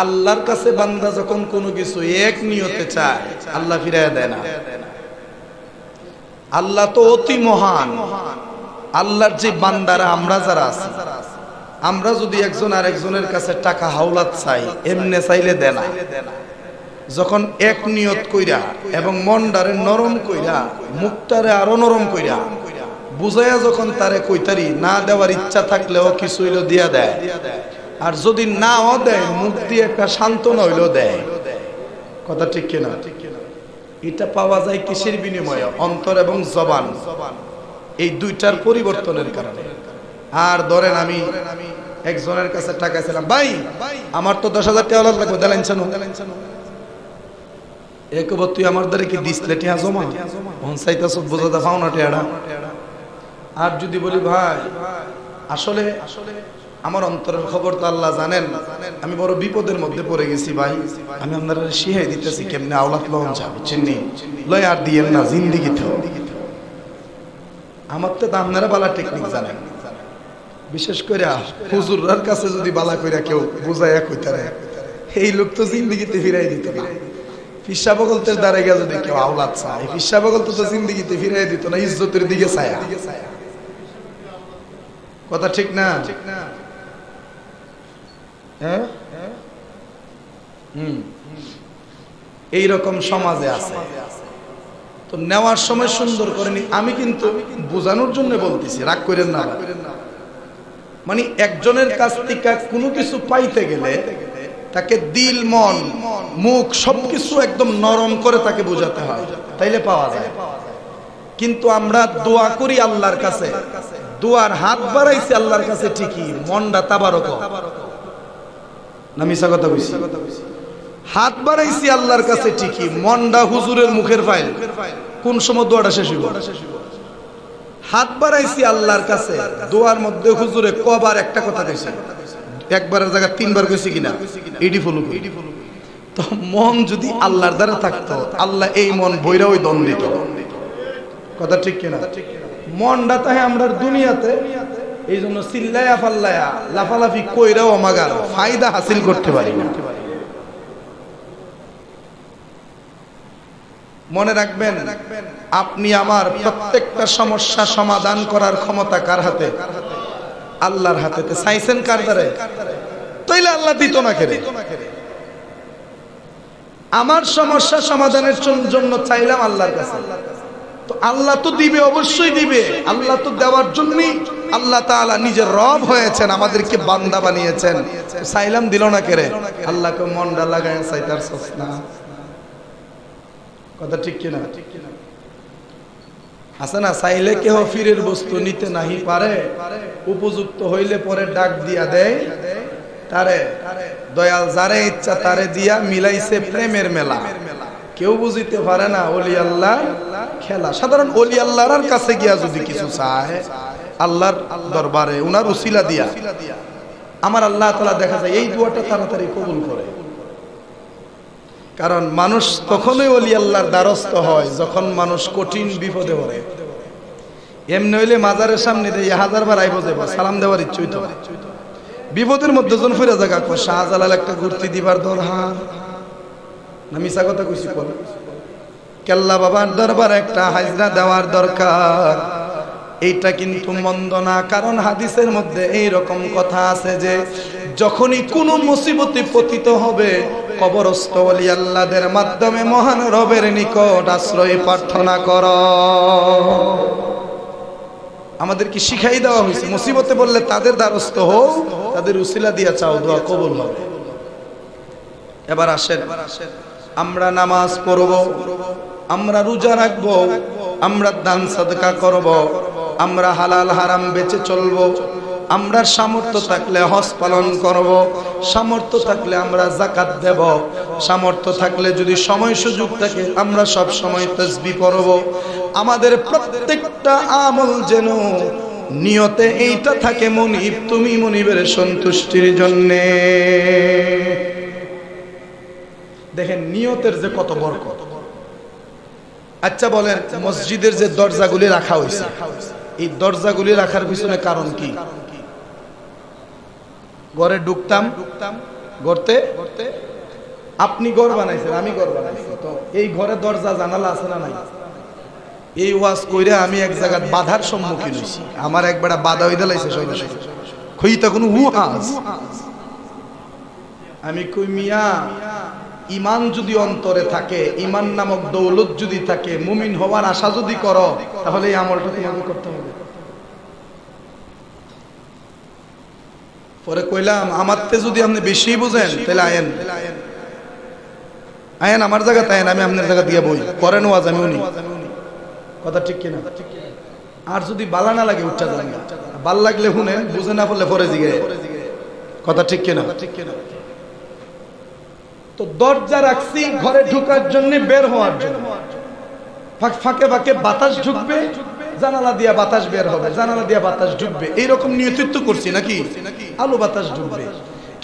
আল্লাহর কাছে বান্দা যখন কোনো কিছু এক নিয়তে চায় আল্লাহ ফিরাইয়া দেয় না। আল্লাহ তো অতি মহান। আল্লাহর যে বান্দারা আমরা যারা আছি, আমরা যদি একজন আরেকজনের কাছে টাকা হাওলাত চাই এমনে চাইলে দেয় না। যখন এক নিয়ত কইরা এবং মনটারে নরম কইরা মুখটারে আরো নরম কইরা বুঝাইয়া যখন তারে কইতারি না দেওয়ার ইচ্ছা থাকলেও কিছু হইলো দিয়া দেয়, আর যদি নাও দেয় মুখ দিয়ে একটা সান্ত্বনা হইলো দেয়। কথা ঠিক কিনা? এটা পাওয়া যায় কিসের বিনিময়ে? অন্তর এবং জবান, এই দুইটার পরিবর্তনের কারণে। আর ধরেন আমি একজনের কাছে টাকা ছিলাম, ভাই আমার তো 10,000 টাকা লাগবে, দেলেন একবার তুই আমার দ্বারা কি দিসলে টিয়া জমা চাইতেছ বোঝাতে পাও না টিয়াটা। আর যদি বলি ভাই আসলে আমার অন্তরের খবর তো আল্লাহ জানেন, আমি বড় বিপদের মধ্যে পড়ে গেছি ভাই, আমি আপনারা শিখাই দিতেছি কেমনে আওলাদ লওয়া যাবে, চিনি লয় আর দিয়েন না জিন্দিগিতে। আমার তো আপনারা বালা টেকনিক জানেন, বিশেষ করে হুজুররার কাছে যদি বালা কইরা কেউ বুঝাইয়া কইতারে এই লোক তো জিন্দিগিতে ফিরাই দিত না। ফিসা বগলতের দ্বারা গিয়া যদি কেউ আওলাদ চায়, ফিসা বগল তো জিন্দিগিতে ফিরাই দিত না, ইজ্জতের দিকে ছায়া। কথা ঠিক না? হ্যাঁ, এইরকম সমাজে আছে। তো নেওয়ার সময় সুন্দর করেনি, আমি কিন্তু বোঝানোর জন্য বলতেছি, রাগ করেন না। মানে একজনের কাছ থেকে কোনো কিছু পাইতে গেলে তাকে দিল মন মুখ সবকিছু একদম নরম করে তাকে বোঝাতে হয়, তাইলে পাওয়া যায়। কিন্তু আমরা দোয়া করি আল্লাহর কাছে, দোয়ার হাত বাড়াইছি আল্লাহর কাছে ঠিকই, মনটা তাবারক না মিছা কথা কইছি? হাত বাড়াইছি আল্লাহর কাছে ঠিকই, মনটা হুজুরের মুখের ফাইল। কোন সময় দোয়াটা শেষ হইব? হাত বাড়াইছি আল্লাহর কাছে, দোয়ার মধ্যে হুজুরে কবার একটা কথা কইছে, একবারের জায়গা 3বার কইছে কিনা এডি ফলো করি। তো মন যদি আল্লাহর দ্বারা থাকতো, আল্লাহ এই মন বইরা ওই দন দিত। কথা ঠিক কিনা? মনটা তাই আমরা দুনিয়াতে এই জন্য চিল্লায়া ফাল্লায়া লাফালাফি কইরাও আমাগার ফায়দা হাসিল করতে পারি না। মনে রাখবেন, আপনি আমার প্রত্যেকটা সমস্যা সমাধান করার ক্ষমতা কার হাতে? আল্লাহর হাতে। চাইছেন কার দ্বারে? তাইলে আল্লাহ দিত না কেরে? আমার সমস্যা সমাধানের জন্য চাইলাম আল্লাহর কাছে, তো আল্লাহ তো দিবে, অবশ্যই দিবে। আল্লাহ তো দেওয়ার জন্যই আল্লাহ তাআলা নিজের রব হয়েছেন, আমাদেরকে বান্দা বানিয়েছেন। চাইলাম দিল না কেরে? আল্লাহকে মনটা লাগায় চাইতার সস্তা। কথা ঠিক কিনা? আছে না, চাইলে কেহ ফিরের বস্তু নিতে নাহি পারে, উপযুক্ত হইলে পরে ডাক দিয়া দেয় তারে, দয়াল যারে ইচ্ছা তারে দিয়া মিলাইছে প্রেমের মেলা। কেউ বুঝিতে পারে না ওলি আল্লাহ খেলা। সাধারণ ওলি আল্লাহর কাছে গিয়া যদি কিছু চায় আল্লাহর দরবারে উনার উসিলা দিয়া, আমার আল্লাহ তাআলা দেখা যায় এই দোয়াটা তাড়াতাড়ি কবুল করে। কারণ মানুষ তখনই ওলি আল্লাহর দ্বারস্থ হয় যখন মানুষ কঠিন বিপদে পড়ে। এমনি হইলে মাজারের সামনে দিয়ে 1000 বার আইব যাইব, সালাম দেওয়ার ইচ্ছুই তো। বিপদের মধ্যে জন ফিরে জায়গা শাহজালাল একটা ঘুরতি দিবার দরকার না, মিছা কথা কইছি? কেল্লা বাবার দরবার একটা হাজরা দেওয়ার দরকার। এইটা কিন্তু মন্দ না, কারণ হাদিসের মধ্যে এই রকম কথা আছে যে যখনই কোনো মুসিবতে পতিত হবে কবরস্থ ওলি আল্লাহদের মাধ্যমে মহান রবের নিকট আশ্রয় প্রার্থনা কর। আমাদের কি শিখাই দেওয়া হয়েছে, মুসিবতে বললে তাদের দ্বারস্থ হও, তাদের উসিলা দিয়া চাও, দোয়া কবুল হবে। এবার আসেন, আমরা নামাজ পড়ব, আমরা রোজা রাখব, আমরা দান সাদকা করব, আমরা হালাল হারাম বেঁচে চলব, আমরা সামর্থ্য থাকলে হজ পালন করব, সামর্থ্য থাকলে আমরা যাকাত দেব, সামর্থ্য থাকলে যদি সময় সুযোগ থাকে আমরা সব সময় তাসবিহ পড়ব। আমাদের প্রত্যেকটা আমল যেন নিয়তে এইটা থাকে, মনিব তুমি মনিবের সন্তুষ্টির জন্য। দেখেন নিয়তের যে কত বরকত। আচ্ছা বলেন, মসজিদের যে দরজাগুলি রাখা হয়েছে, এই দরজাগুলি রাখার পিছনে কারণ কি? ঘরে ঢুকতাম, গড়তে আপনি ঘর বানাইছেন, আমি ঘর বানাইছি, তো এই ঘরে দরজা জানালা আছে না নাই? এই ওয়াজ কইরা আমি এক জায়গায় বাধার সম্মুখীন হইছি, আমার একবার বাধা হইতে লাইছে সরাসরি কই তখন ওয়াজ। আমি কই মিয়া, ঈমান যদি অন্তরে থাকে, ঈমান নামক দৌলত যদি থাকে, মুমিন হওয়ার আশা যদি করো, তাহলে এই আমলটা তোমাকে করতে হবে। পরে কইলাম আমারতে যদি আপনি বেশি বুঝেন তাহলে আয়েন আয়েন আমার জায়গাতে আয়েন, আমি আপনার জায়গা দিয়ে বই করেন ওয়াজ, আমি উনি কথা ঠিক কিনা? আর যদি বালা না লাগে উঠা যান, ভাল লাগলে শুনেন, বুঝে না পড়লে পরে জিগে কথা ঠিক কিনা? তো দরজা রাখছি ঘরে ঢোকার জন্য, বের হওয়ার জন্য, ফাঁকে ফাঁকে বাতাস ঢুকবে, জানালা দিয়া বাতাস বের হবে, জানালা দিয়া বাতাস ঢুকবে, এইরকম নিয়তিত্ব করছি নাকি? আলো বাতাস ঢুকবে।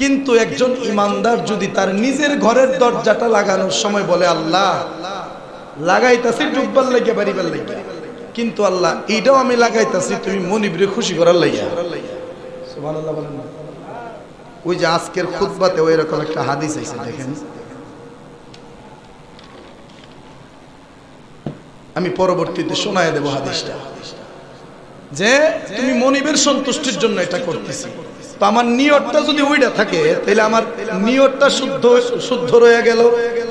কিন্তু একজন ইমানদার যদি তার নিজের ঘরের দরজাটা লাগানোর সময় বলে আল্লাহ লাগাইতাছি ঢুকবার লাগিয়া বাড়িবার লাগিয়া, কিন্তু আল্লাহ এইটাও আমি লাগাইতাছি তুমি মনিবরে খুশি করার লাগিয়া, সুবহানাল্লাহ বলেন না? ওই যে আজকের খুতবাতে ওই রকম একটা হাদিস আছে, দেখেন আমি পরবর্তীতে শোনায় দেব হাদিসটা, যে তুমি মনিবের সন্তুষ্টির জন্য এটা করতেছি, তো আমার নিয়তটা যদি ওইটা থাকে তাহলে আমার নিয়তটা শুদ্ধ রয়ে গেল,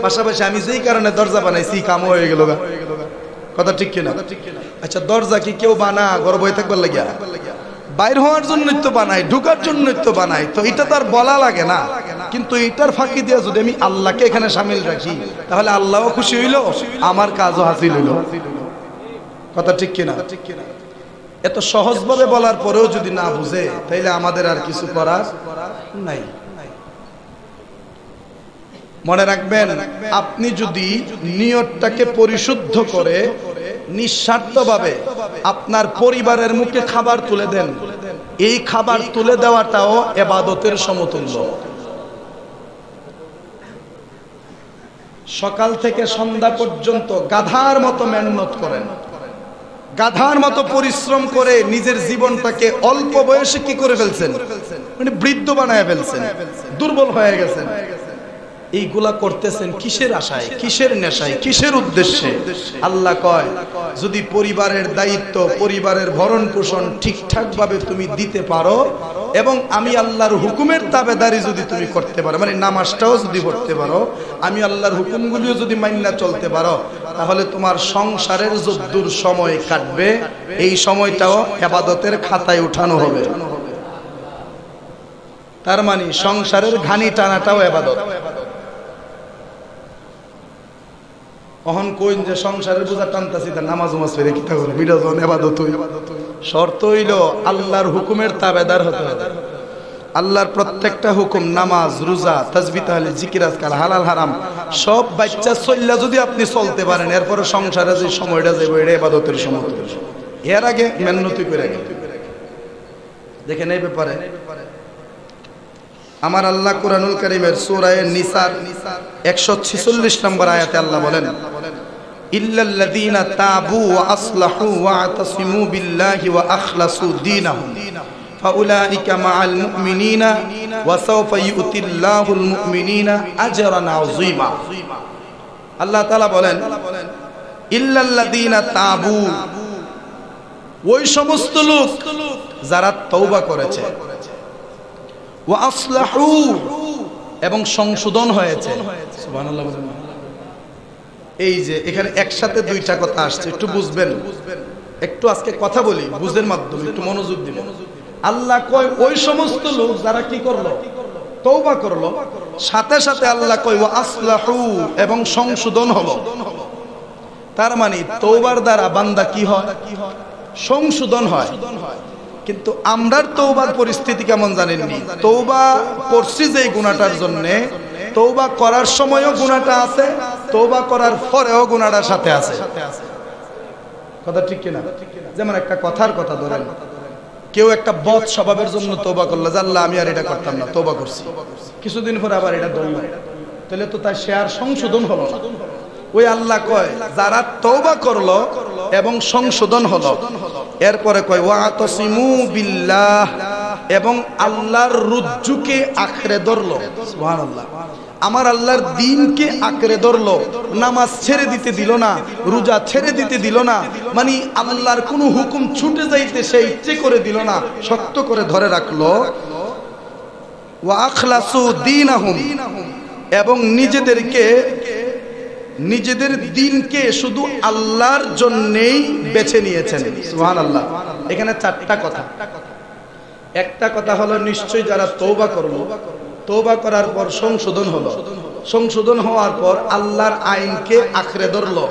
পাশাপাশি আমি যেই কারণে দরজা বানাইছি কাম হয়ে গেল, কথা ঠিক কিনা? আচ্ছা দরজা কি কেউ বানা ঘর বই থাকবার লাগিয়া? বাইর হওয়ার জন্যই তো বানাই, ঢুকার জন্যই তো বানাই, তো এটা তো আর বলা লাগে না। কিন্তু এটার ফাঁকি দিয়ে যদি আমি আল্লাহকে এখানে শামিল রাখি, তাহলে আল্লাহও খুশি হইল, আমার কাজও হাসিল হইল, কথা ঠিক কিনা? এত সহজভাবে বলার পরেও যদি না বুঝে, তাইলে আমাদের আর কিছু করার নাই। মনে রাখবেন, আপনি যদি নিয়তটাকে পরিশুদ্ধ করে নিঃস্বার্থভাবে আপনার পরিবারের মুখে খাবার তুলে দেন, এই খাবার তুলে দেওয়াটাও ইবাদতের সমতুল্য। সকাল থেকে সন্ধ্যা পর্যন্ত গাধার মতো মেহনত করেন, গাধার মতো পরিশ্রম করে নিজের জীবনটাকে অল্প বয়সে কি করে ফেলছেন, মানে বৃদ্ধ বানায় ফেলছেন, দুর্বল হয়ে গেছেন। এইগুলা করতেছেন কিসের আশায়, কিসের নেশায়, কিসের উদ্দেশ্যে? আল্লাহ কয় যদি পরিবারের দায়িত্ব, পরিবারের ভরণ পোষণ ঠিকঠাক ভাবে তুমি দিতে পারো, এবং আমি আল্লাহর হুকুমের তাবেদারি যদি তুমি করতে পারো, মানে নামাজটাও যদি পড়তে পারো, আমি আল্লাহর হুকুমগুলিও যদি মাইনা চলতে পারো, তাহলে তোমার সংসারের যদ্দূর সময় কাটবে, এই সময়টাও ইবাদতের খাতায় উঠানো হবে। তার মানে সংসারের ঘানি টানাটাও ইবাদত। অহন কইন যে সংসারের বোঝা টানতাছি, তার নামাজ পড়ে কি থাকবে, বিটা যখন ইবাদত হই। শর্ত হইল আল্লাহর হুকুমের তাবেদার হতে হবে। আল্লাহর প্রত্যেকটা হুকুম, নামাজ, রোজা, তাসবিহ, তাহলিল, জিকির, আজকার, হালাল হারাম সব বাচ্চা চললা যদি আপনি চলতে পারেন, এরপরে সংসারে যে সময়টা যাবে এটা ইবাদতের সময়। এর আগে মেহনতি করে গেল। দেখেন এই ব্যাপারে আমার আল্লাহ কুরআনুল কারীমের সূরা নিসার 146 নম্বর আয়াতে আল্লাহ বলেন, ইল্লাল্লাযীনা তাবু ওয়া আসলাহু ওয়া আতাসিমু বিল্লাহি ওয়া আখলাসু দীনাহুম ফাউলাইকা মাআল মুমিনিনা ওয়া সাওফা ইউতিল্লাহুল মুমিনিনা আজরান আযীমা। আল্লাহ তাআলা বলেন ইল্লাল্লাযীনা তাবু, ওই সমস্ত লোক যারা তওবা করেছে, ওয়া আসলাহু, এবং সংশোধন হয়েছে। সুবহানাল্লাহ বলেন। এই যে এখানে একসাথে দুইটা কথা আসছে, একটু বুঝবেন, একটু আজকে কথা বলি বুঝের মাধ্যমে, একটু মনোযোগ দিবেন। আল্লাহ কয় ওই সমস্ত লোক যারা কি করলো, তওবা করলো, সাথে সাথে আল্লাহ কয় ওয়া আসলাহু, এবং সংশোধন হলো। তার মানে তওবার দ্বারা বান্দা কি হয়, সংশোধন হয়। কিন্তু আমরার তওবার পরিস্থিতি কেমন জানেননি? তওবা করছি যে গুনাহটার জন্য, তওবা করার সময়ও গুনাহটা আছে, তওবা করার পরেও গুনাহটার সাথে আছে, কথা ঠিক কিনা? যেমন একটা কথার কথা ধরেন, কেউ একটা বদ স্বভাবের জন্য তওবা করলো, যে আল্লাহ আমি আর এটা করতাম না, তওবা করছি, কিছুদিন পরে আবার এটা ধরল, তাহলে তো তার সে আর সংশোধন হলো না। ওই আল্লাহ কয় যারা তওবা করলো এবং সংশোধন হলো, এরপরে কয় ওয়া আতাসিমু বিল্লাহ, এবং আল্লাহর রুজ্জুকে আঁকড়ে ধরলো, সুবহানাল্লাহ, আমার আল্লাহর দ্বীনকে আঁকড়ে ধরলো, নামাজ ছেড়ে দিতে দিল না, রোজা ছেড়ে দিতে দিল না, মানে আল্লাহর কোনো হুকুম ছুটে যাইতে সে ইচ্ছে করে দিল না, শক্ত করে ধরে রাখলো। ওয়া আখলাসু দীনাহুম, এবং নিজেদের দ্বীনকে শুধু আল্লাহর জন্যই বেছে নিয়েছেন, সুবহানাল্লাহ। এখানে চারটা কথা। একটা কথা হলো নিশ্চয়ই যারা তওবা করলো, তওবা করার পর সংশোধন হলো, সংশোধন হওয়ার পর আল্লাহর আইনকে আঁকড়ে ধরলো।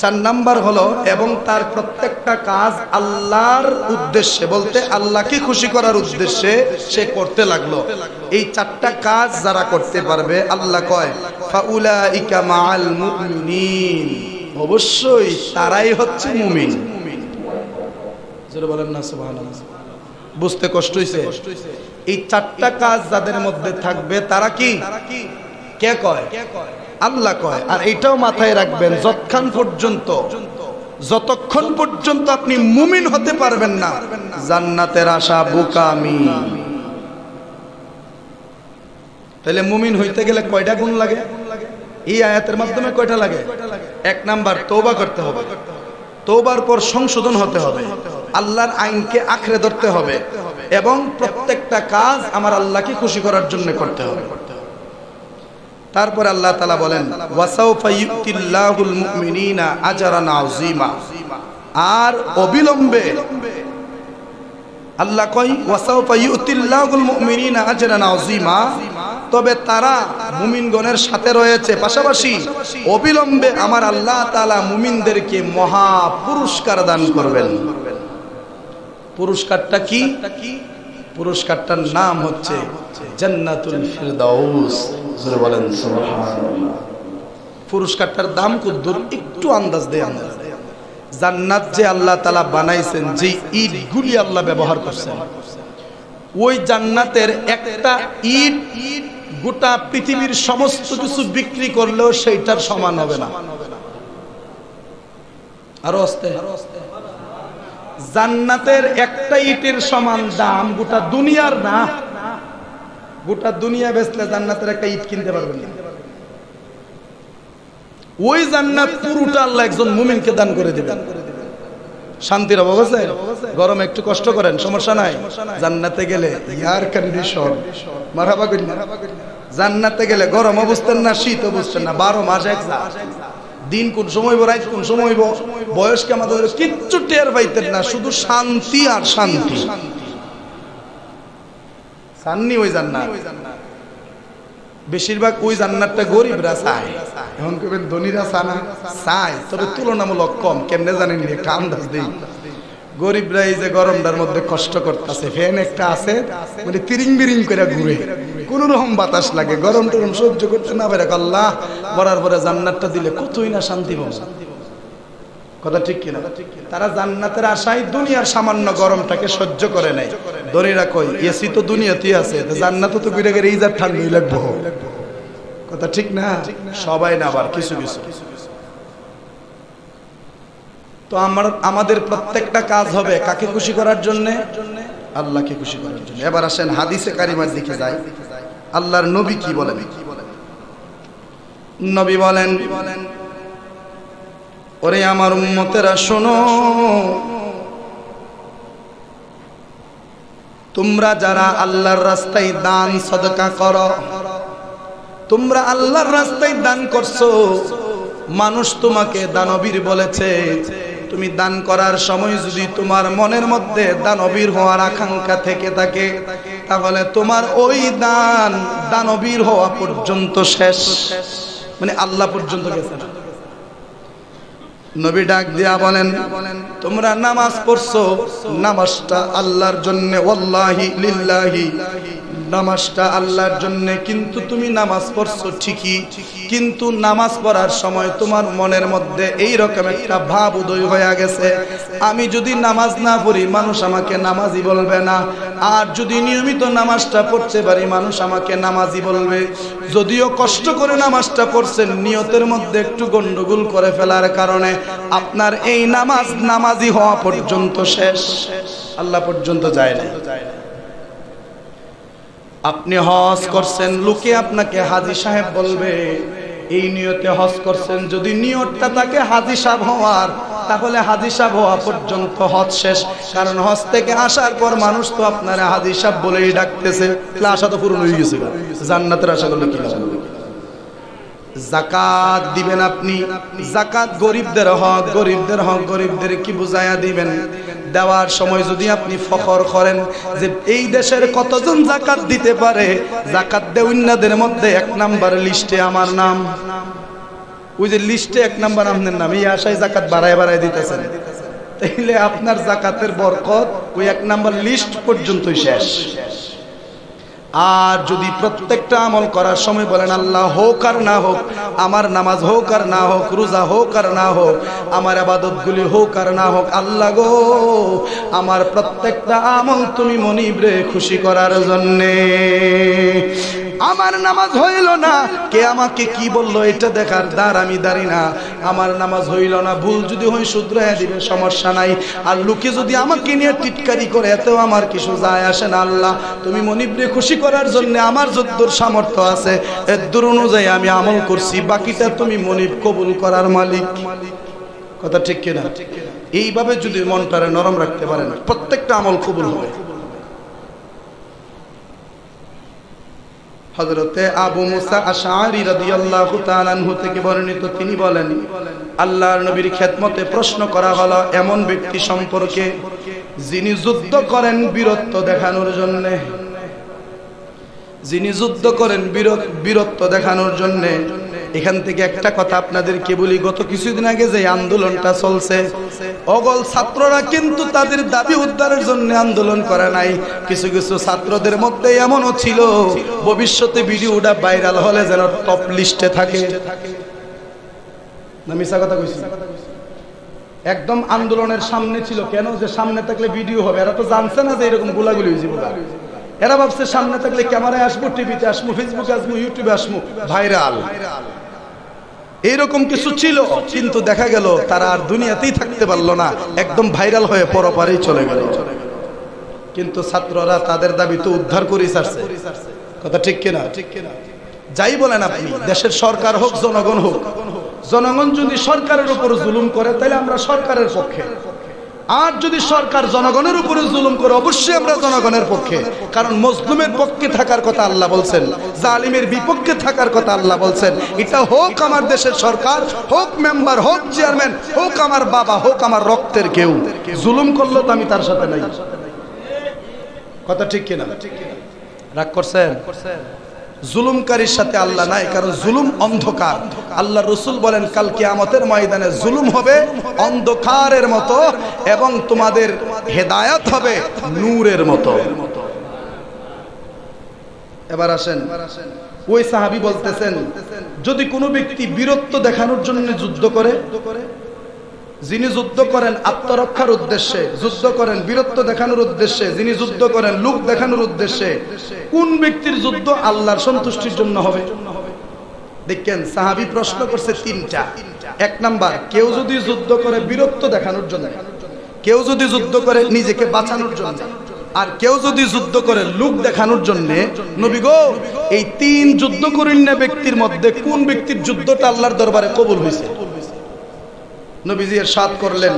4 নাম্বার হলো এবং তার প্রত্যেকটা কাজ আল্লাহর উদ্দেশ্যে, বলতে আল্লাহকে খুশি করার উদ্দেশ্যে সে করতে লাগলো। এই 4টা কাজ যারা করতে পারবে, আল্লাহ কয় ফাউলাইকা মাআল মুমিনিন, অবশ্যই তারাই হচ্ছে মুমিন। জোরে বলেন না সুবহানাল্লাহ। বুঝতে কষ্ট হইছে? এই 4টা কাজ যাদের মধ্যে থাকবে তারা কি? কে কয়? আল্লাহ কয়। আর এটাও মাথায় রাখবেন, যতক্ষণ পর্যন্ত আপনি মুমিন হতে পারবেন না, জান্নাতের আশা বোকামি। তাহলে মুমিন হইতে গেলে কয়টা গুণ লাগে? এই আয়াতের মাধ্যমে কয়টা লাগে? 1 নাম্বার, তওবা করতে হবে, তওবার পর সংশোধন হতে হবে, আল্লাহর আইনকে আঁকড়ে ধরতে হবে, এবং প্রত্যেকটা কাজ আমার আল্লাহকে খুশি করার জন্য করতে হবে। তারপর আল্লাহ তাআলা বলেন ওয়াসাউফা ইউতিল্লাহুল মুমিনিনা আজরান আযীমা, আর অবিলম্বে আল্লাহ কয় ওয়াসাউফা ইউতিল্লাহুল মুমিনিনা আজরান আযীমা, তবে তারা মুমিনগণের সাথে রয়েছে, পাশাপাশি অবিলম্বে আমার আল্লাহ তাআলা মুমিনদেরকে মহা পুরস্কার দান করবেন। পুরস্কারটা কি? পুরস্কারটার নাম হচ্ছে জান্নাতুল ফিরদাউস। জোরে বলেন সুবহানাল্লাহ। পুরস্কারটার দাম কতদূর একটু আন্দাজ দেয় আমরা। জান্নাত যে আল্লাহ তাআলা বানাইছেন, যে ইটগুলি আল্লাহ ব্যবহার করছেন, ওই জান্নাতের একটা ইট গোটা পৃথিবীর সমস্ত কিছু বিক্রি করলেও সেইটার সমান হবে না। আরো আস্তে। জান্নাতের একটা ইটের সমান দাম গোটা দুনিয়ার না। গোটা দুনিয়া বেচলে জান্নাতের একটা ইট কিনতে পারবেন না। ওই জান্নাত পুরোটা আল্লাহ একজন মুমিনকে দান করে দিবেন। শান্তির অভাব আছে? গরমে একটু কষ্ট করেন, সমস্যা নাই। জান্নাতে গেলে এয়ার কন্ডিশন, মারহাবা করি না। জান্নাতে গেলে গরমও বুঝতেন না, শীতও বুঝতেন না, 12 মাস এক যা। দিন কোন সময় হইব, রাত কোন সময় হইব, বয়সকে আমাদের কিচ্ছু টের পাইতেন না, শুধু শান্তি আর শান্তি। সান্নি ওই জান্নাত। বেশিরভাগ ওই জান্নাতটা গরিবরা চায়, এখন কবেন ধনীরা চায়, তবে তুলনামূলক কম। কেমনে জানেন? একটা আন্দাজ দেই। গরিবরা এই যে গরমটার মধ্যে কষ্ট করতেছে, ফ্যান একটা আছে, মানে তিরিং বিরিং করে ঘুরে, কোন রকম বাতাস লাগে, গরম টরম সহ্য করতে না পারে। আল্লাহ বরার পরে জান্নাতটা দিলে কতই না শান্তি পাবো। কথা ঠিক কিনা? তারা জান্নাতের আশায় দুনিয়ার সামান্য গরমটাকে সহ্য করে নেয়। ধনীরা কই এসি তো দুনিয়াতেই আছে, জান্নাতে তো ঘুরে গেলে ইজার ঠান্ডাই লাগবো। কথা ঠিক না? সবাই না, আবার কিছু কিছু। তো আমাদের প্রত্যেকটা কাজ হবে কাকে খুশি করার জন্য? আল্লাহকে খুশি করার জন্য। এবার আসেন হাদিসে কারিমার দিকে যাই। আল্লাহর নবী কি বলেন? নবী বলেন, ওরে আমার উম্মতেরা শোনো, তোমরা যারা আল্লাহর রাস্তায় দান সদকা করো, তোমরা আল্লাহর রাস্তায় দান করছো, মানুষ তোমাকে দানবীর বলেছে। তুমি দান করার সময় যদি তোমার মনের মধ্যে দানবীর হওয়ার আকাঙ্ক্ষা থেকে থাকে, তাহলে তোমার ওই দান দানবীর হওয়া পর্যন্ত শেষ, মানে আল্লাহ পর্যন্ত গেছে না। নবী ডাক দিয়া বলেন, তোমরা নামাজ পড়ছো, নামাজটা আল্লাহর জন্য, ওয়াল্লাহি লিল্লাহি, নামাজটা আল্লাহর জন্য, কিন্তু তুমি নামাজ পড়ছো ঠিকই, কিন্তু নামাজ পড়ার সময় তোমার মনের মধ্যে এই রকম একটা ভাব উদয় হয়ে গেছে, আমি যদি নামাজ না পড়ি মানুষ আমাকে নামাজি বলবে না, আর যদি নিয়মিত নামাজটা পড়তে পারি মানুষ আমাকে নামাজি বলবে। যদিও কষ্ট করে নামাজটা পড়ছেন, নিয়তের মধ্যে একটু গন্ডগোল করে ফেলার কারণে আপনার এই নামাজ নামাজি হওয়া পর্যন্ত শেষ, আল্লাহ পর্যন্ত যায় না। আপনি হজ করছেন, লোকে আপনাকে হাজী সাহেব বলবে, এই নিয়তে হজ করছেন। যদি নিয়তটা থাকে হাজী সাহেব হওয়ার, তাহলে হাজী সাহেব হওয়া পর্যন্ত হজ শেষ। কারণ হজ থেকে আসার পর মানুষ তো আপনারা হাজী সাহেব বলেই ডাকতেছে, তাহলে আশা তো পূরণ হয়ে গেছে, জান্নাতের আশা করলে কি লাভ? জাকাত দিবেন আপনি, জাকাত গরিবদের হক, গরিবদের হক গরিবদের কি বুঝায়া দিবেন? দেওয়ার সময় যদি আপনি ফখর করেন যে এই দেশের কতজন জাকাত দিতে পারে, জাকাত দেওয়ানদের মধ্যে 1 নাম্বার লিস্টে আমার নাম, ওই যে লিস্টে 1 নাম্বার আপনার নাম, এই আশায় জাকাত বাড়ায় বাড়ায় দিতেছেন, তাইলে আপনার জাকাতের বরকত ওই 1 নাম্বার লিস্ট পর্যন্তই শেষ। আর যদি প্রত্যেকটা আমল করার সময় বলেন আল্লাহ হোক আর না হোক, আমার নামাজ হোক আর না হোক, রোজা হোক আর না হোক, আমার ইবাদতগুলি হোক আর না হোক, আল্লাহ গো আমার প্রত্যেকটা আমল তুমি মনিবরে খুশি করার জন্যে। আমার নামাজ হইল না, কে আমাকে কি বললো এটা দেখার দ্বার আমি দাঁড়ি না। আমার নামাজ হইল না, ভুল যদি হয় শুধরাইয়া দিবে, সমস্যা নাই। আর লোকে যদি আমাকে নিয়ে টিটকারি করে, এতেও আমার কিছু যায় আসে না। আল্লাহ তুমি মনিবরে খুশি করার জন্য আমার যদ্দুর সামর্থ্য আছে এদ্দুর অনুযায়ী আমি আমল করছি, বাকিটা তুমি মনিব কবুল করার মালিক। কথা ঠিক কিনা? এইভাবে যদি মনটারে নরম রাখতে পারেন, প্রত্যেকটা আমল কবুল হবে। হযরতে আবু মুসা আশআরী রাদিয়াল্লাহু তাআলা আনহু থেকে বর্ণিত, তিনি বলেন আল্লাহর নবীর খেদমতে প্রশ্ন করা হলো এমন ব্যক্তি সম্পর্কে যিনি যুদ্ধ করেন বীরত্ব দেখানোর জন্য, যিনি যুদ্ধ করেন বীরত্ব দেখানোর জন্য। এখান থেকে একটা কথা আপনাদেরকে বলি, গত কিছুদিন আগে যে আন্দোলনটা চলছে, অগল ছাত্ররা কিন্তু তাদের দাবি উদ্ধারের জন্য আন্দোলন করে নাই। কিছু কিছু ছাত্রদের মধ্যে এমনও ছিল ভবিষ্যতে ভিডিওটা ভাইরাল হলে যেন টপ লিস্টে থাকে। না মিছা কথা কইছি? একদম আন্দোলনের সামনে ছিল, কেন যে সামনে থাকলে ভিডিও হবে। এরা তো জানছে না যে এরকম গোলাগুলি হয়েছে। এরা ভাবছে সামনে থাকলে ক্যামেরায় আসবো, টিভিতে আসবো, ফেসবুকে আসবো, ইউটিউবে আসবো, ভাইরাল। এইরকম কিছু ছিল, কিন্তু দেখা গেল তারা আর দুনিয়াতেই থাকতে পারলো না, একদম ভাইরাল হয়ে পরপারেই চলে গেল। কিন্তু ছাত্ররা তাদের দাবি তো উদ্ধার করে ছাড়ছে। কথা ঠিক কিনা? যাই বলেন আপনি, দেশের সরকার হোক জনগণ হোক, জনগণ যদি সরকারের উপর জুলুম করে তাহলে আমরা সরকারের পক্ষে, আর যদি সরকার জনগণের উপরে জুলুম করে অবশ্যই আমরা জনগণের পক্ষে। কারণ মজলুমের পক্ষে থাকার কথা আল্লাহ বলছেন, জালিমের বিপক্ষে থাকার কথা আল্লাহ বলছেন। এটা হোক আমার দেশের সরকার, হোক মেম্বার, হোক চেয়ারম্যান, হোক আমার বাবা, হোক আমার রক্তের কেউ, জুলুম করলো তো আমি তার সাথে নাই। কথা ঠিক কিনা? রাগ করছেন? জুলুমকারীর সাথে আল্লাহ নাই, কারণ জুলুম অন্ধকার। আল্লাহ রসুল বলেন কাল কিয়ামতের ময়দানে জুলুম হবে অন্ধকারের মতো এবং তোমাদের হেদায়েত হবে নূরের মতো। এবার আসেন, ওই সাহাবী বলতেছেন যদি কোনো ব্যক্তি বীরত্ব দেখানোর জন্য যুদ্ধ করে, যিনি যুদ্ধ করেন আত্মরক্ষার উদ্দেশ্যে, যুদ্ধ করেন বীরত্ব দেখানোর উদ্দেশ্যে, যিনি যুদ্ধ করেন লোক দেখানোর উদ্দেশ্যে, কোন ব্যক্তির যুদ্ধ আল্লাহর সন্তুষ্টির জন্য হবে? দেখেন সাহাবী প্রশ্ন করছে 3টা। 1 নাম্বার, কেউ যদি যুদ্ধ করে বীরত্ব দেখানোর জন্য, কেউ যদি যুদ্ধ করে নিজেকে বাঁচানোর জন্য, আর কেউ যদি যুদ্ধ করে লোক দেখানোর জন্য। নবী গো, এই 3 যুদ্ধ করেন না ব্যক্তির মধ্যে কোন ব্যক্তির যুদ্ধটা আল্লাহর দরবারে কবুল হয়েছে? নবীজি ইরশাদ করলেন,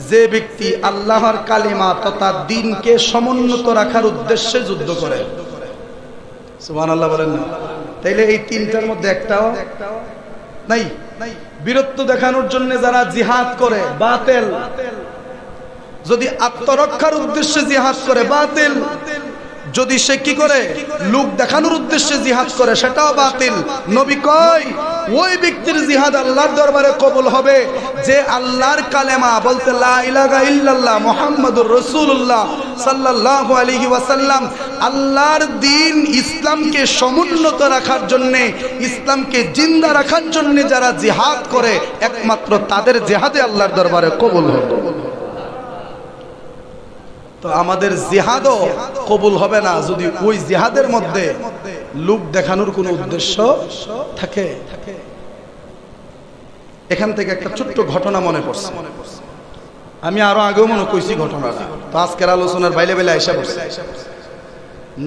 যে ব্যক্তি আল্লাহর কালিমা তথা দ্বীনকে সমুন্নত রাখার উদ্দেশ্যে যুদ্ধ করে। সুবহানাল্লাহ বলেন না? তাইলে এই 3টার মধ্যে একটাও নাই। বীরত্ব দেখানোর জন্য যারা জিহাদ করে বাতিল, যদি আত্মরক্ষার উদ্দেশ্যে জিহাদ করে বাতিল, যদি সে কি করে লোক দেখানোর উদ্দেশ্যে জিহাদ করে সেটাও বাতিল। নবী কয় ওই ব্যক্তির জিহাদ আল্লাহর দরবারে কবুল হবে যে আল্লাহর কালেমা বলতে লা ইলাহা ইল্লাল্লাহ মুহাম্মাদুর রাসূলুল্লাহ সাল্লাল্লাহু আলাইহি ওয়াসাল্লাম, আল্লাহর দ্বীন ইসলামকে সমুন্নত রাখার জন্য, ইসলামকে জিন্দা রাখার জন্য যারা জিহাদ করে একমাত্র তাদের জিহাদে আল্লাহর দরবারে কবুল হবে। তো আমাদের জিহাদও কবুল হবে না যদি ওই জিহাদের মধ্যে লোক দেখানোর কোনো উদ্দেশ্য থাকে। এখান থেকে একটা ছোট্ট ঘটনা মনে পড়ছে, আমি আরো আগেও মনে কইছি ঘটনাটা, তো আজকের আলোচনার বাইরে বাইরে আইসা পড়ছে।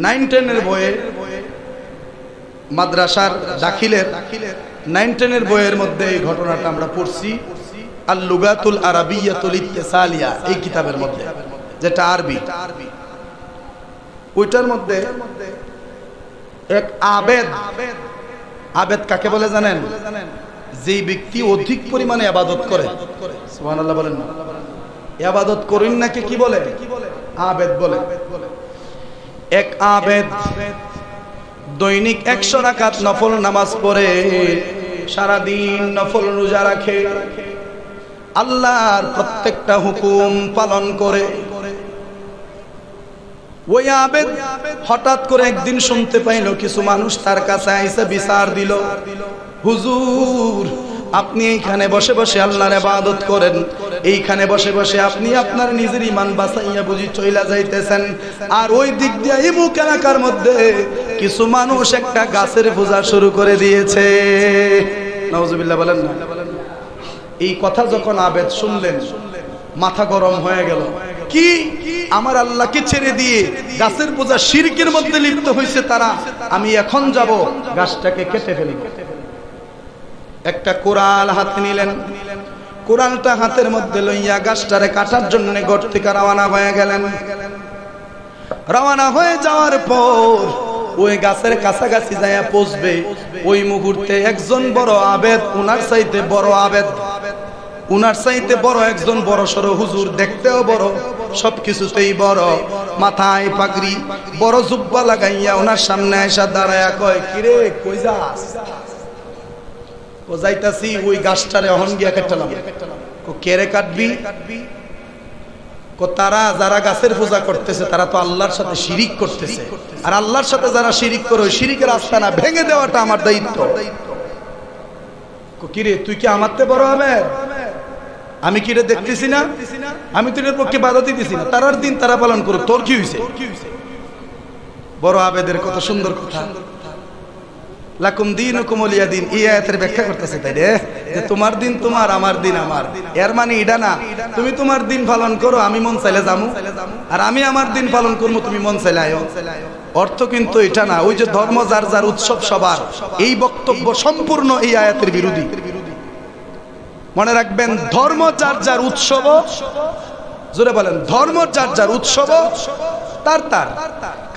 9-10 বইয়ে মাদ্রাসার দাখিলের 9-10 বইয়ের মধ্যে এই ঘটনাটা আমরা পড়ছি। আল লুগাতুল আরাবিয়াতুল ইত্তিসালিয়া এই কিতাবের মধ্যে, যেটা আরবি, ওইটার মধ্যে এক আবেদ, আবেদ কাকে বলে জানেন? যেই ব্যক্তি অধিক পরিমাণে ইবাদত করে। সুবহানাল্লাহ বলেন না? ইবাদত করেন নাকি কি বলে? আবেদ বলে। এক আবেদ দৈনিক 100 রাকাত নফল নামাজ পড়ে, সারা দিন নফল রোজা রাখে, আল্লাহর প্রত্যেকটা হুকুম পালন করে। ওই আবেদ হঠাৎ করে একদিন শুনতে পাইল কিছু মানুষ তার কাছে আইসা বিচার দিল, হুজুর আপনি এইখানে বসে বসে আল্লাহর ইবাদত করেন, এইখানে বসে বসে আপনি আপনার নিজের ঈমান বাঁচাইয়া বুঝি চইলা যাইতেছেন, আর ওই দিক দিয়ে ইমুক এলাকার মধ্যে কিছু মানুষ একটা গাছের পূজা শুরু করে দিয়েছে। নাউজুবিল্লাহ বলেন না? এই কথা যখন আবেদ শুনলেন মাথা গরম হয়ে গেল। কি আমার আল্লাহকে ছেড়ে দিয়ে গাছের পূজা শিরকের মধ্যে লিপ্ত হয়েছে তারা, আমি এখন যাব গাছটাকে কেটে ফেলব। একটা কোরাল হাতে নিলেন, কোরালটা হাতের মধ্যে লইয়া গাছটারে কাটার জন্য ঘর থেকে রওনা হয়ে গেলেন। রওনা হয়ে যাওয়ার পর ওই গাছের কাছাকাছি যাইয়া পৌঁছবে, ওই মুহূর্তে একজন বড় আবেদ, উনার চাইতে বড় আবেদ, উনার চাইতে বড় একজন বড় সড়ো হুজুর, দেখতেও বড়, সবকিছুতেই বড়, মাথায় পাগড়ি, বড় জুব্বা লাগাইয়া ওনার সামনে এসে দাঁড়ায়া কয়, কিরে কই যাস? ও যাইতাছি ওই গাছটারে অহন গিয়া কাটলাম। ও কেরে কাটবি? তারা যারা গাছের পূজা করতেছে তারা তো আল্লাহর সাথে শিরিক করতেছে, আর আল্লাহর সাথে যারা শিরিক করে ওই শিরিকের আস্তানা ভেঙে দেওয়াটা আমার দায়িত্ব। কিরে তুই কি আমারতে বড় হবে? আমি কি রে দেখতেছি না? আমি তো এর পক্ষে বাধা দিতেছি না, তারার দিন তারা পালন করুক, তোর কি হইছে? বড় আবেদের কত সুন্দর কথা, লাকুম দীনুকুম ওয়ালিয়া দীন। এই আয়াতের ব্যাখ্যা করতেছে তাই রে, যে তোমার দিন তোমার, আমার দিন আমার। এর মানে এটা না তুমি তোমার দিন পালন করো, আমি মন চাইলে যামু, আর আমি আমার দিন পালন করবো, তুমি মন চাইলে আয়ো। অর্থ কিন্তু এটা না। ওই যে ধর্ম যার যার উৎসব সবার, এই বক্তব্য সম্পূর্ণ এই আয়াতের বিরোধী। মনে রাখবেন, ধর্ম যার যার উৎসব, জোরে বলেন, ধর্ম যার যার উৎসব তার তার,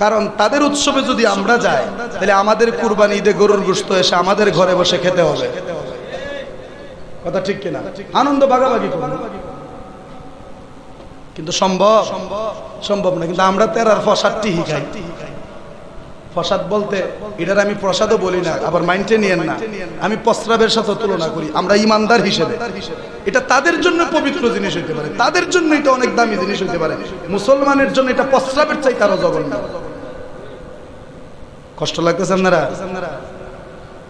কারণ তাদের উৎসবে যদি আমরা যাই তাহলে আমাদের কুরবানি ঈদে গরুর গোশত এসে আমাদের ঘরে বসে খেতে হবে। কথা ঠিক কিনা? আনন্দ ভাগাভাগি করব, কিন্তু সম্ভব না। কিন্তু আমরা তেরার ফসাদটি খাই। প্রসাদ বলতে এটার আমি প্রসাদও বলি না, আবার মাইন্ডে নিয়েন না, আমি প্রস্রাবের সাথে তুলনা করি। আমরা ইমানদার হিসেবে এটা তাদের জন্য পবিত্র জিনিস হইতে পারে, তাদের জন্য এটা অনেক দামি জিনিস হইতে পারে, মুসলমানের জন্য এটা প্রস্রাবের চাই তারও জঘন্য। কষ্ট লাগতেছে আপনারা?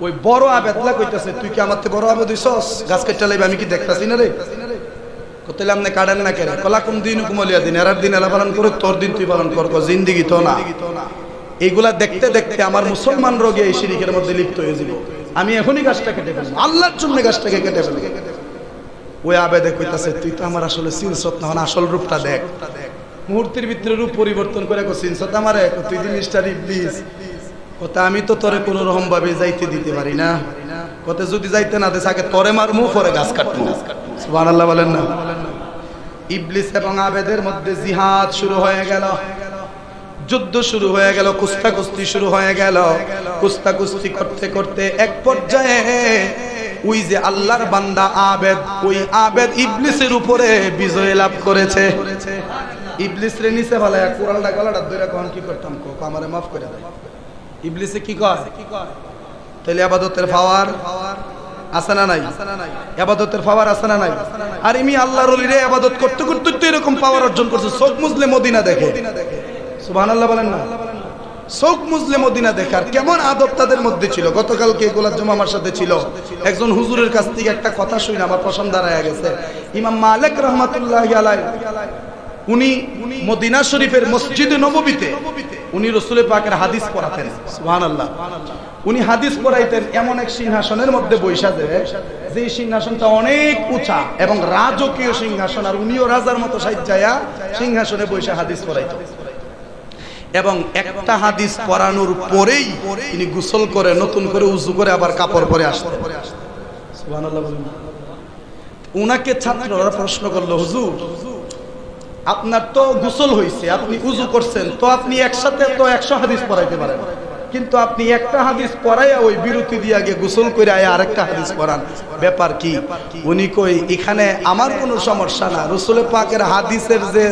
ওই বড় আবেদলা কইতাছে, তুই কি আমার থেকে বড় আবেদ হইছস? গাছ কেটে লাইবে আমি কি দেখতাছি না রে? কতলে আপনি কাটেন না কেন? কলাকুম দীনুকুম ওয়ালিয়া দীন। এরার দিন এরা পালন করো, তোর দিন তুই পালন কর, জিন্দেগি তো না। এইগুলা দেখতে দেখতে আমার মুসলমান রোগে এই শিরিকের মধ্যে লিপ্ত হয়ে যাব। আমি এখনই গাছটা কেটে ফেলবো, আল্লাহর জন্য গাছটাকে কেটে ফেলবো। ওই আবেদে কইতাছে, তুই তো আমার আসলে সিনসত না, আসল রূপটা দেখ। মুহূর্তের ভিতরে রূপ পরিবর্তন করে সিনসত আমারে, তুই জিনিসটা ইবলিস। কথা আমি তো তোরে কোন রকম ভাবে যাইতে দিতে পারি না। কথা যদি যাইতে না দেস আগে তোরে মারমু, পরে গাছ কাটমু। সুবহানাল্লাহ বলেন না? ইবলিস এবং আবেদের মধ্যে জিহাদ শুরু হয়ে গেল, যুদ্ধ শুরু হয়ে গেল, কুস্তাকুস্তি শুরু হয়ে গেল। কুস্তাকুস্তি করতে করতে এক পর্যায়ে ওই যে আল্লাহর বান্দা আবেদ, ওই আবেদ ইবলিসের উপরে বিজয় লাভ করেছে। ইবলিস রে নিচে ফেলায়া কোরালটা গলাটা ধরে কখন কি করতাম, কোক আমারে মাফ করে দেয়। ইবলিসে কি কয়? তাহলে ইবাদতের পাওয়ার আছে না নাই? ইবাদতের পাওয়ার আছে না নাই? আর ইমি আল্লাহর ওলিরে ইবাদত করতে করতে তো এরকম পাওয়ার অর্জন করছে। চোখ মুজলে মদিনা দেখে। সুবহানাল্লাহ বলেন না? চোখ মুজলে মদিনা দেখার কেমন আদব তাদের মধ্যে ছিল। গতকালকে গোলাপ জমা আমার সাথে ছিল, একজন হুজুরের কাছ থেকে একটা কথা শুনে আমার পছন্দ দাঁড়ায় গেছে। ইমাম মালিক রহমাতুল্লাহি আলাইহি, উনি মদিনা শরীফের মসজিদে নববীতে উনি রাসূল পাকের হাদিস পড়াতেন। সুবহানাল্লাহ। উনি হাদিস পড়াইতেন এমন এক সিংহাসনের মধ্যে বৈশা দেয়, যে সিংহাসনটা অনেক উঁচা এবং রাজকীয় সিংহাসন, আর উনিও রাজার মতো সাজ্জায়া সিংহাসনে বৈশা হাদিস পড়াইতেন। এবং একটা হাদিস পড়ানোর পরেই তিনি গোসল করে নতুন করে উযু করে আবার কাপড় পরে আসতেন। সুবহানাল্লাহ বলেন। উনাকে ছাত্ররা প্রশ্ন করলো, হুজুর আপনার তো গোসল হয়েছে, আপনি উযু করছেন, তো আপনি একসাথে তো 100 হাদিস পড়াইতে পারেন, কিন্তু আপনি একটা হাদিস পড়াইয়া ওই বিরতি দিয়ে আগে গোসল করে আয়া আরেকটা হাদিস পড়ান, ব্যাপার কি? উনি কই, এখানে আমার কোনো সমস্যা না, রাসূল পাকের হাদিসের যে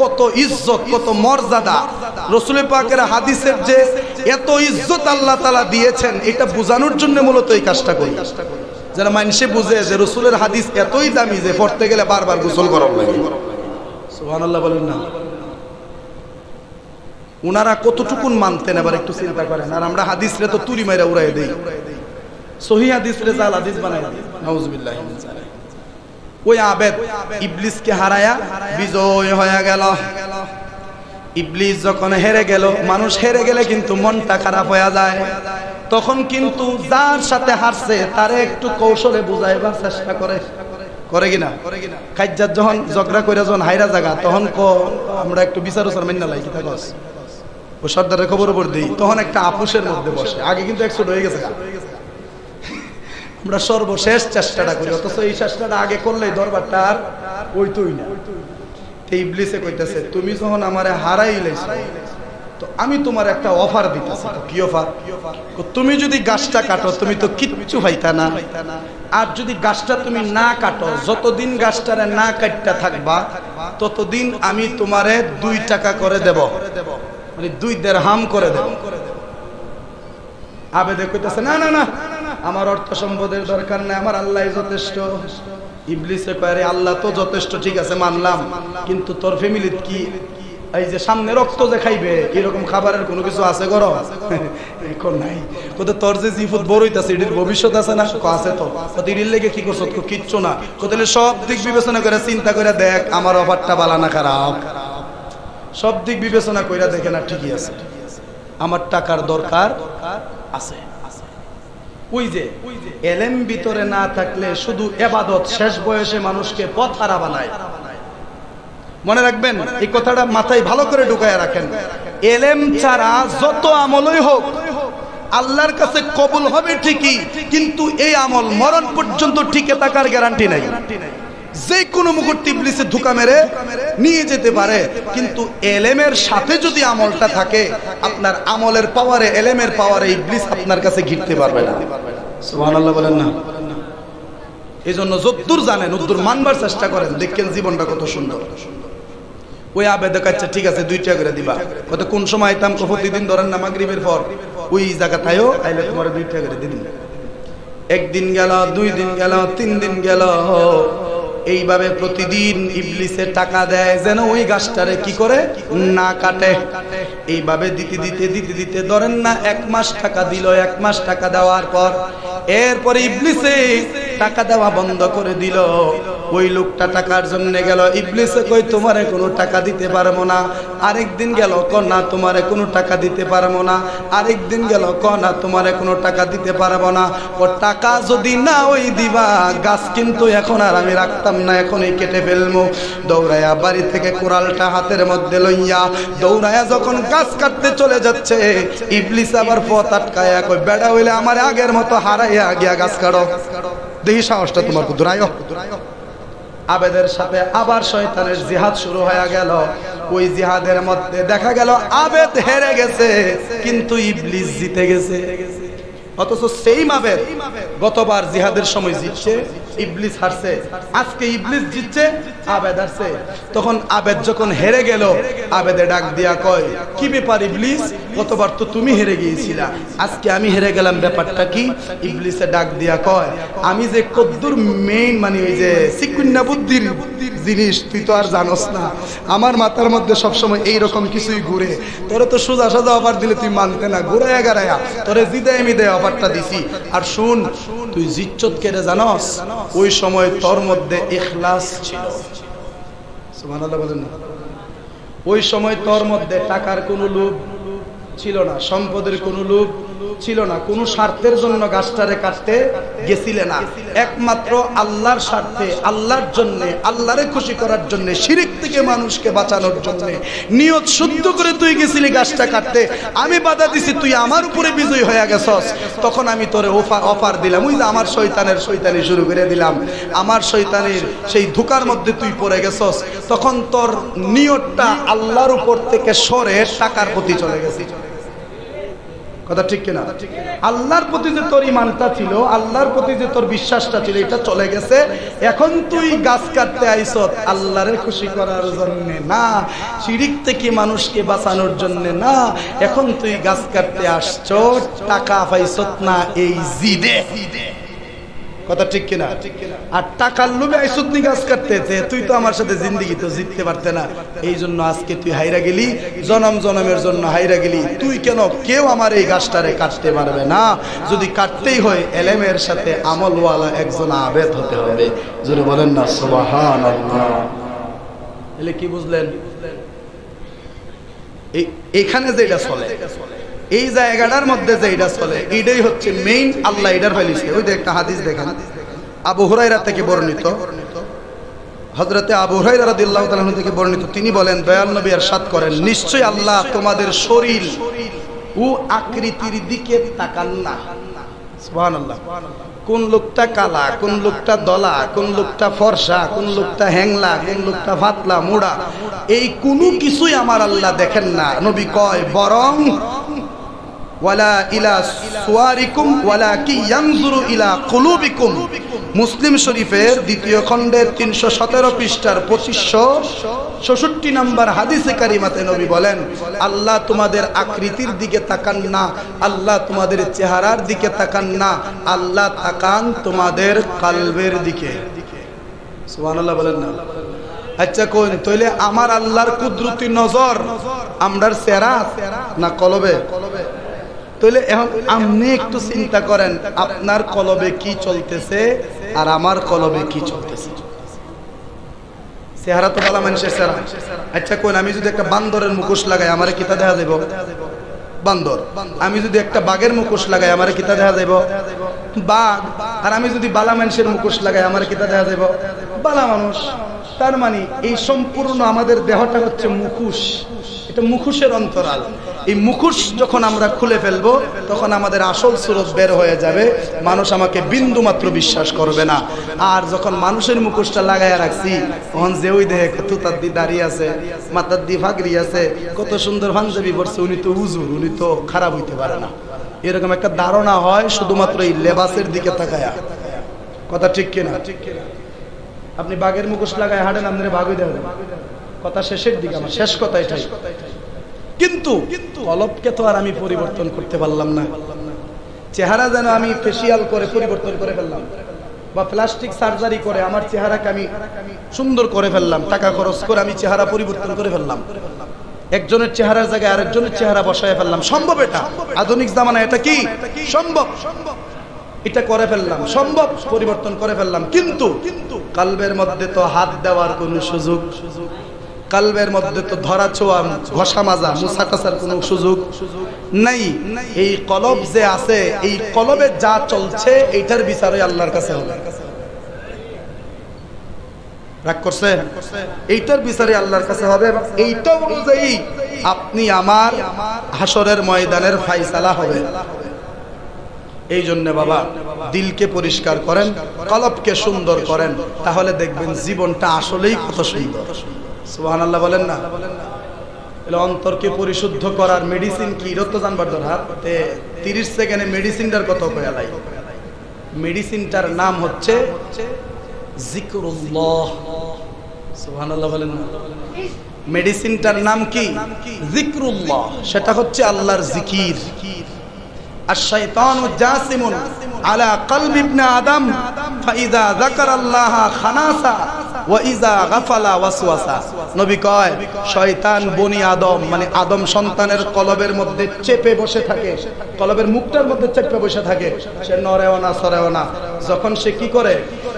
কত ইজ্জত, কত মর্যাদা, রাসূল পাকের হাদিসের যে এত ইজ্জত আল্লাহ তাআলা দিয়েছেন, এটা বোঝানোর জন্য মূলত এই কাজটা করি, যেন মানুষে বুঝে যে রাসূলের হাদিস এতই দামি যে পড়তে গেলে বারবার গোসল করা লাগে। সুবহানাল্লাহ বলেন না। উনারা কতটুকুন মানতেন এবার একটু চিন্তা করেন। আর আমরা হাদিসরে তো তুরি মাইরা উড়াই দেই, সহিহ হাদিসরে জাল হাদিস বানাই দিই, নাউজুবিল্লাহ মিন যালিক। ওই আবেদ ইবলিসকে হারায়া বিজয় হয়ে গেল। ইবলিস যখন হেরে গেল, মানুষ হেরে গেলে কিন্তু মনটা খারাপ হয়ে যায়, তখন কিন্তু যার সাথে হারছে তারে একটু কৌশলে বুঝাইবার চেষ্টা করে, করে কিনা? কাজ্জাত যখন ঝগড়া করে যখন হাইরা জায়গা, তখন আমরা একটু বিচার উচার মাইনা লাই, কি থাকস ও সর্দারের খবর উপর দিই, তখন একটা আপুসের মধ্যে বসে। আগে কিন্তু 100 হয়ে গেছে, আমরা সর্বশেষ চেষ্টাটা করি, অথচ এই চেষ্টাটা আগে করলেই দরবারটা আর ওইতই না। ইবলিসে কইতাছে, তুমি যখন আমারে হারাই লাইছো, তো আমি তোমার একটা অফার দিতেছি। কি অফার? তুমি যদি গাছটা কাটো তুমি তো কিচ্ছু পাইতা না, আর যদি গাছটা তুমি না কাটো, যতদিন গাছটারে না কাটটা থাকবা ততদিন আমি তোমারে 2 টাকা করে দেব, মানে 2 দিরহাম করে দেব। আবেদে কইতাছে, না না না, আমার অর্থ সম্পদের দরকার নাই, আমার আল্লাহই যথেষ্ট। ইবলিসে কয়, আল্লাহ তো যথেষ্ট, ঠিক আছে মানলাম, কিন্তু তোর ফ্যামিলিতে কি এই যে সামনে রক্ত যে খাইবে এরকম খাবারের কোনো কিছু আছে গর? এখন নাই। কত তোর যে জিফুত বড় হইতাছে এটির ভবিষ্যৎ আছে না? আছে তো। কত এর লেগে কি করছ? কিচ্ছু না। কতলে সব দিক বিবেচনা করে চিন্তা করে দেখ আমার অফারটা ভালো না খারাপ। সব দিক বিবেচনা কইরা দেখে না ঠিকই আছে, আমার টাকার দরকার আছে। ওই যে এলেম ভিতরে না থাকলে শুধু ইবাদত শেষ বয়সে মানুষকে পথহারা বানায়। মনে রাখবেন এই কথাটা, মাথায় ভালো করে ঢুকায় রাখেন। এলেম ছাড়া যত আমলই হোক আল্লাহর কাছে কবুল হবে ঠিকই, কিন্তু এই আমল মরণ পর্যন্ত টিকে থাকার গ্যারান্টি নাই। যে কোনো মুহূর্তে ইবলিসে ধোঁকা মেরে নিয়ে যেতে পারে, কিন্তু এলেমের সাথে যদি আমলটা থাকে, আপনার আমলের পাওয়ারে, এলেমের পাওয়ারে ইবলিস আপনার কাছে ঘিরতে পারবে না। সুবহানাল্লাহ বলেন না। এই জন্য যদ্দূর জানেন উদ্দূর মানবার চেষ্টা করেন, দেখেন জীবনটা কত সুন্দর। ওই আবেদে কাছে, ঠিক আছে 2 টাকা করে দিবা। কত কোন সময় আইতাম? প্রতিদিন ধরেন না মাগরিবের পর ওই জায়গা থাইও আইলে তোমার 2 টাকা করে দিন। একদিন গেল, 2 দিন গেল, 3 দিন গেল, এইভাবে প্রতিদিন ইবলিসে টাকা দেয় যেন ওই গাছটারে কি করে না কাটে। এইভাবে দিতে দিতে দিতে দিতে ধরেন না 1 মাস টাকা দিল। 1 মাস টাকা দেওয়ার পর এরপরে ইবলিসে টাকা দেওয়া বন্ধ করে দিল। ওই লোকটা টাকার জন্য গেল, ইবলিসে কই তোমারে কোনো টাকা দিতে পারবো না। আরেকদিন গেল, কো না তোমারে কোনো টাকা দিতে পারবো না। আরেকদিন গেল, কো না তোমারে কোনো টাকা দিতে পারবো না। ও টাকা যদি না ওই দিবা, গাছ কিন্তু এখন আর আমি রাখতাম না, এখনই কেটে ফেলবো। দৌড়াইয়া বাড়ি থেকে কোরালটা হাতের মধ্যে লইয়া দৌড়াইয়া যখন গাছ কাটতে চলে যাচ্ছে, ইবলিস আবার পথ আটকায়া কই, বেড়া হইলে আমার আগের মতো হারাইয়া গিয়া গাছ কাটো, দেখি সাহসটা তোমার দৌড়াইও। আবেদের সাথে আবার শয়তানের জিহাদ শুরু হয়ে গেল। ওই জিহাদের মধ্যে দেখা গেল আবেদ হেরে গেছে, কিন্তু ইবলিস জিতে গেছে। অথচ সেইম আবেদ গতবার জিহাদের সময় জিতছে, ইবলিস হারছে। আজকে ইবলিস জিতছে, আবেদ হারছে। তখন আবেদ যখন হেরে গেল, আবেদে ডাক দিয়া কয়, কি ব্যাপার ইবলিস? গতবার তো তুমি হেরে গিয়েছিলা, আজকে আমি হেরে গেলাম, ব্যাপারটা কি? ইবলিসে ডাক দিয়া কয়, আমি যে কদ্দুর মেইন, মানে ওই যে সিকুন্না বুদ্ধির জিনিস তুই তো আর জানোস না। আমার মাথার মধ্যে সবসময় এইরকম কিছুই ঘুরে। তোরে তো সোজা সোজা অফার দিলে তুই মানতে না, ঘুরাইয়া গাড়াইয়া তোরে জিদায় মিদায় অফারটা দিছি। আর শুন, তুই জিজ্জত কেড়ে জানস, ওই সময় তোর মধ্যে ইখলাস ছিল। সুবহানাল্লাহ বলেন না। ওই সময় তোর মধ্যে টাকার কোনো লোভ ছিল না, সম্পদের কোনো লোভ ছিল না, কোনো স্বার্থের জন্য গাছটারে কাটতে গেছিলে না, একমাত্র আল্লাহর স্বার্থে, আল্লাহর জন্য, আল্লাহরে খুশি করার জন্য, শিরক থেকে মানুষকে বাঁচানোর জন্য নিয়ত শুদ্ধ করে তুই গেছিলি গাছটা কাটতে। আমি বাধা দিছি, তুই আমার উপরে বিজয়ী হয়ে গেছস, তখন আমি তোরে অফার দিলাম, ওই যে আমার শয়তানি শুরু করে দিলাম, আমার শয়তানের সেই ধোঁকার মধ্যে তুই পড়ে গেছস, তখন তোর নিয়তটা আল্লাহর উপর থেকে সরে টাকার প্রতি চলে গেছে। কথা ঠিক কিনা? আল্লাহর প্রতি যে তোর ইমানটা ছিল, আল্লাহর প্রতি যে তোর বিশ্বাসটা ছিল, এটা চলে গেছে। এখন তুই গাছ কাটতে আইছত আল্লাহরে খুশি করার জন্য না, শিরক থেকে মানুষকে বাঁচানোর জন্য না, এখন তুই গাছ কাটতে আসছ টাকা পাইছত না এই জিদে। কথা ঠিক কিনা? আর টাকার লোভে আইছত নি গাছ কাটতে, তুই তো আমার সাথে জিন্দেগি তো জিততে পারতে না, এই জন্য আজকে তুই হাইরা গেলি, জনম জনমের জন্য হাইরা গেলি। তুই কেন? কেউ আমার এই গাছটারে কাটতে পারবে না, যদি কাটতেই হয় এলেমের সাথে আমলওয়ালা একজন আবেদ হতে হবে। জোরে বলেন না সুবহানাল্লাহ। এলে কি বুঝলেন? এখানে যেটা চলে, এই জায়গাটার মধ্যে যেটা চলে, এইটাই হচ্ছে মেইন। আল্লাহ এটার ফেলিছে। ওই যে একটা হাদিস দেখেন, আবু হুরায়রা থেকে বর্ণিত, হযরতে আবু হুরায়রা রাদিয়াল্লাহু তাআলা থেকে বর্ণিত, তিনি বলেন, দয়াল নবী ইরশাদ করেন, নিশ্চয় আল্লাহ তোমাদের শরীর ও আকৃতির দিকে তাকান না। সুবহানাল্লাহ। কোন লোকটা কালা, কোন লোকটা দলা, কোন লোকটা ফর্সা, কোন লোকটা হ্যাংলা, কোন লোকটা ফাতলা মোড়া, এই কোনো কিছুই আমার আল্লাহ দেখেন না। নবী কয়, বরং ওয়ালা ইলা সুওয়ারিকুম ওয়ালাকি ইয়ানজুরু ইলা কুলুবিকুম। মুসলিম শরীফের দ্বিতীয় খণ্ডের 317 পৃষ্ঠার 2566 নম্বর হাদিসে কারিমাতে নবী বলেন, আল্লাহ তোমাদের আকৃতির দিকে তাকান না, আল্লাহ তোমাদের চেহারার দিকে তাকান না, আল্লাহ তাকান তোমাদের কলবের দিকে। সুবহানাল্লাহ বলেন না? আচ্ছা কোন তাইলে আমার আল্লাহর কুদরতি নজর আমরার চেহারা না কলবে? তাহলে এখন আপনি একটু চিন্তা করেন, আপনার কলবে কি চলতেছে আর আমার কলবে কি চলতেছে। চেহারা তো ভালো মানুষের চেহারা। আচ্ছা কোন আমি যদি একটা বান্দরের মুখোশ লাগাই, আমারে কিতা দেখা যাইব? বান্দর। আমি যদি একটা বাঘের মুখোশ লাগাই, আমারে কিতা দেখা যাইব? বাঘ। আর আমি যদি বালা মানুষের মুখোশ লাগাই, আমারে কিতা দেখা যাইব? বালা মানুষ। তার মানে এই সম্পূর্ণ আমাদের দেহটা হচ্ছে মুখোশ, এটা মুখোশের অন্তরাল। এই মুখোশ যখন আমরা খুলে ফেলবো, তখন আমাদের আসল সুরত বের হয়ে যাবে, মানুষ আমাকে বিন্দু মাত্র বিশ্বাস করবে না। আর যখন মানুষের মুখোশটা লাগাইয়া রাখছি, তখন যে ওই দেহে কত তার দিয়ে দাঁড়িয়ে আছে, মাথার দিয়ে ফাগরি আছে, কত সুন্দর পাঞ্জাবি পরছে, উনি তো হুজুর, উনি তো খারাপ হইতে পারে না, এরকম একটা ধারণা হয় শুধুমাত্র এই লেবাসের দিকে তাকায়া। কথা ঠিক কিনা? আপনি বাঘের মুখোশ লাগায় হাঁটেন, আপনার বাঘ হইতে হবে। কথা শেষের দিকে, আমার শেষ কথা এটাই। কিন্তু কলবকে তো আর আমি পরিবর্তন করতে পারলাম না। চেহারা যেন আমি ফেসিয়াল করে পরিবর্তন করে ফেললাম, বা প্লাস্টিক সার্জারি করে আমার চেহারাকে আমি সুন্দর করে ফেললাম, টাকা খরচ করে আমি চেহারা পরিবর্তন করে ফেললাম, একজনের চেহারার জায়গায় আরেকজনের চেহারা বসায় ফেললাম। সম্ভব? এটা আধুনিক জামানা, এটা কি সম্ভব? এটা করে ফেললাম, সম্ভব, পরিবর্তন করে ফেললাম। কিন্তু কলবের মধ্যে তো হাত দেওয়ার কোনো সুযোগ, কলবের মধ্যে তো ধরা ছোঁয়া, ঘষা মাজা, মুছা টাছার কোনো সুযোগ নাই। এই কলব যে আছে, এই কলবে যা চলছে, এইটার বিচারে আল্লাহর কাছে হবে। রাগ করছে? এইটার বিচারে আল্লাহর কাছে হবে। এইটা অনুযায়ী আপনি আমার হাসরের ময়দানের ফায়সালা হবে। এই জন্য বাবা, দিলকে পরিষ্কার করেন, কলবকে সুন্দর করেন, তাহলে দেখবেন জীবনটা আসলেই কত সুন্দর। সুবহানাল্লাহ বলেন না? অন্তরকে পরিশুদ্ধ করার মেডিসিন কি? রত জানবার দরকার 30 সেকেন্ডে মেডিসিনটার কত কয়ালাই। মেডিসিনটার নাম হচ্ছে জিকরুল্লাহ। সুবহানাল্লাহ বলেন না? মেডিসিনটার নাম কি? জিকরুল্লাহ। সেটা হচ্ছে আল্লাহর জিকির। আশ-শাইতানু জাসিমুন আলা কলবি ইবনে আদম ফাইযা যাকারাল্লাহা খানাসা ওয়া ইযা গাফালা ওয়াসওয়াসা। নবী কয়, শয়তান বনি আদম মানে আদম সন্তানের কলবের মধ্যে চেপে বসে থাকে, কলবের মুখটার মধ্যে চেপে বসে থাকে, সে নড়েও না সরেও না। যখন সে কি করে?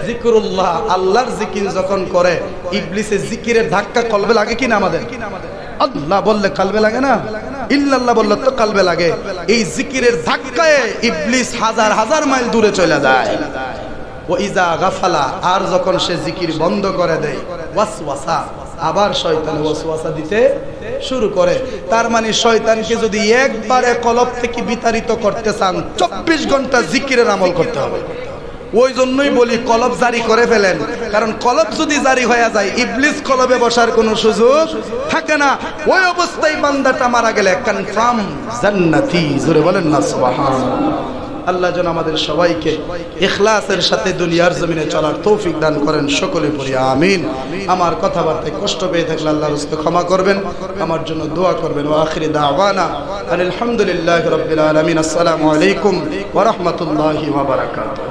জিকরুল্লাহ, আল্লাহর জিকির যখন করে, ইবলিসের জিকিরের ধাক্কা কলবে লাগে কিনা? আমাদের আল্লাহ বললে কলবে লাগে না? ইল্লাল্লাহ বললে তো কালবে লাগে, এই জিকিরের ধাক্কায় ইবলিস হাজার হাজার মাইল দূরে চলে যায়। ও ইজা গাফালা, আর যখন সে জিকির বন্ধ করে দেয়, ওয়াসওয়াসা, আবার শয়তান ওয়াসওয়াসা দিতে শুরু করে। তার মানে শয়তানকে যদি একবারে কলব থেকে বিতাড়িত করতে চান 24 ঘন্টা জিকিরের আমল করতে হবে। ওই জন্যই বলি কলব জারি করে ফেলেন, কারণ কলব যদি জারি হয়ে যায় ইবলিস কলবে বসার কোনো সুযোগ থাকে না। ওই অবস্থায় বান্দাটা মারা গেলে কনফার্ম জান্নাতি। জোরে বলেন না সুবহানাল্লাহ। আল্লাহ যেন আমাদের সবাইকে ইখলাসের সাথে দুনিয়ার জমিনে চলার তৌফিক দান করেন, সকলে পড়ি আমিন। আমার কথাবার্তায় কষ্ট পেয়ে থাকলে আল্লাহর রাস্তে ক্ষমা করবেন, আমার জন্য দোয়া করবেন। ওয়া আখিরি দাওয়ানা আলহামদুলিল্লাহি রাব্বিল আলামিন। আসসালামু আলাইকুম ওয়া রাহমাতুল্লাহি ওয়া বারাকাতুহু।